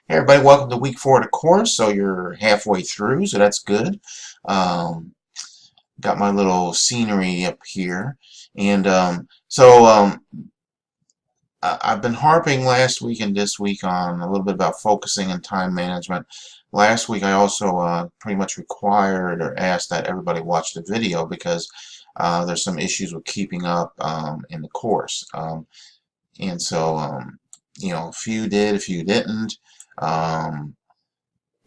Hey everybody, welcome to week 4 of the course. So you're halfway through, so that's good. Um, got my little scenery up here. And I've been harping last week and this week on a little bit about focusing and time management. Last week I also pretty much required or asked that everybody watch the video because there's some issues with keeping up in the course. And so, a few did, a few didn't. Um,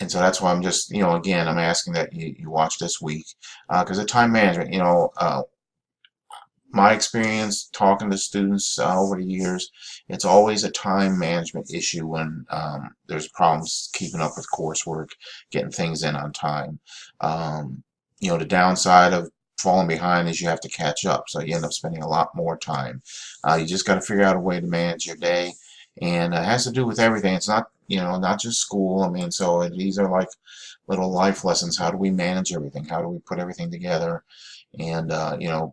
And so that's why I'm just, again, I'm asking that you watch this week because the time management, my experience talking to students over the years, it's always a time management issue when there's problems keeping up with coursework, getting things in on time. The downside of falling behind is you have to catch up, so you end up spending a lot more time. You just got to figure out a way to manage your day, and it has to do with everything. It's not, not just school. I mean, so these are like little life lessons. How do we manage everything? How do we put everything together? And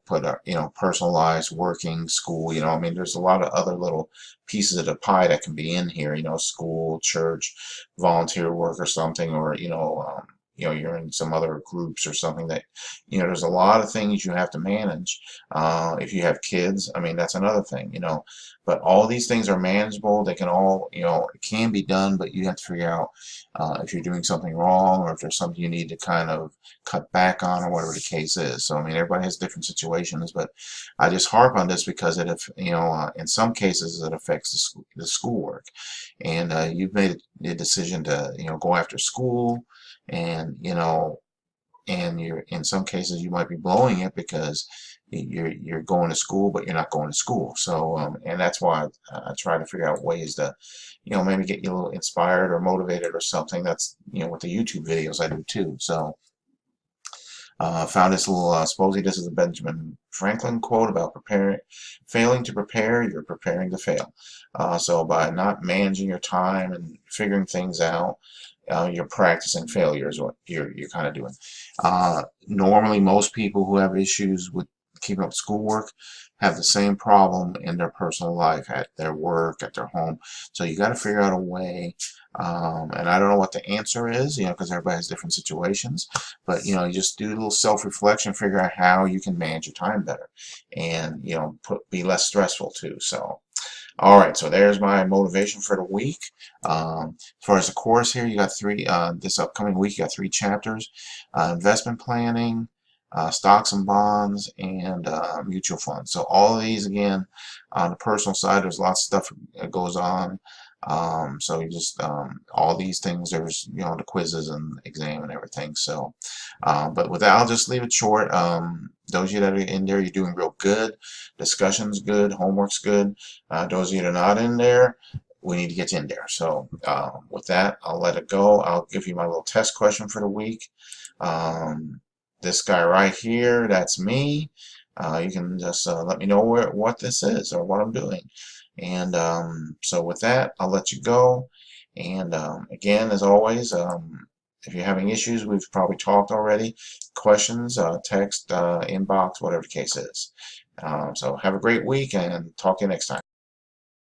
put our personal lives, working, school, I mean there's a lot of other little pieces of the pie that can be in here, school, church, volunteer work or something, or you're in some other groups or something that there's a lot of things you have to manage. If you have kids, I mean that's another thing, but all these things are manageable. They can all, it can be done, but you have to figure out if you're doing something wrong or if there's something you need to kind of cut back on or whatever the case is. So I mean everybody has different situations, but I just harp on this because in some cases it affects the schoolwork, and you've made a decision to go after school, and you're in some cases you might be blowing it because you're going to school but you're not going to school. So and that's why I try to figure out ways to maybe get you a little inspired or motivated or something. That's with the YouTube videos I do too. So found this little, supposedly this is a Benjamin Franklin quote about failing to prepare, you're preparing to fail. So by not managing your time and figuring things out, you're practicing failure is what you're kind of doing. Normally, most people who have issues with keeping up schoolwork have the same problem in their personal life, at their work, at their home. So you got to figure out a way. And I don't know what the answer is, because everybody has different situations. But you just do a little self-reflection, figure out how you can manage your time better, and be less stressful too. So. All right, so there's my motivation for the week. As far as the course here, you got three, this upcoming week, you got 3 chapters: investment planning, stocks and bonds, and mutual funds. So all of these, again, on the personal side, there's lots of stuff that goes on. So you just, all these things, there's, the quizzes and exam and everything. So, but with that, I'll just leave it short. Those of you that are in there, you're doing real good. Discussion's good. Homework's good. Those of you that are not in there, we need to get you in there. So with that, I'll let it go. I'll give you my little test question for the week. This guy right here, that's me. You can just let me know what this is or what I'm doing. And so with that, I'll let you go. And again, as always, if you're having issues, we've probably talked already. Questions, text, inbox, whatever the case is. So have a great week and talk to you next time.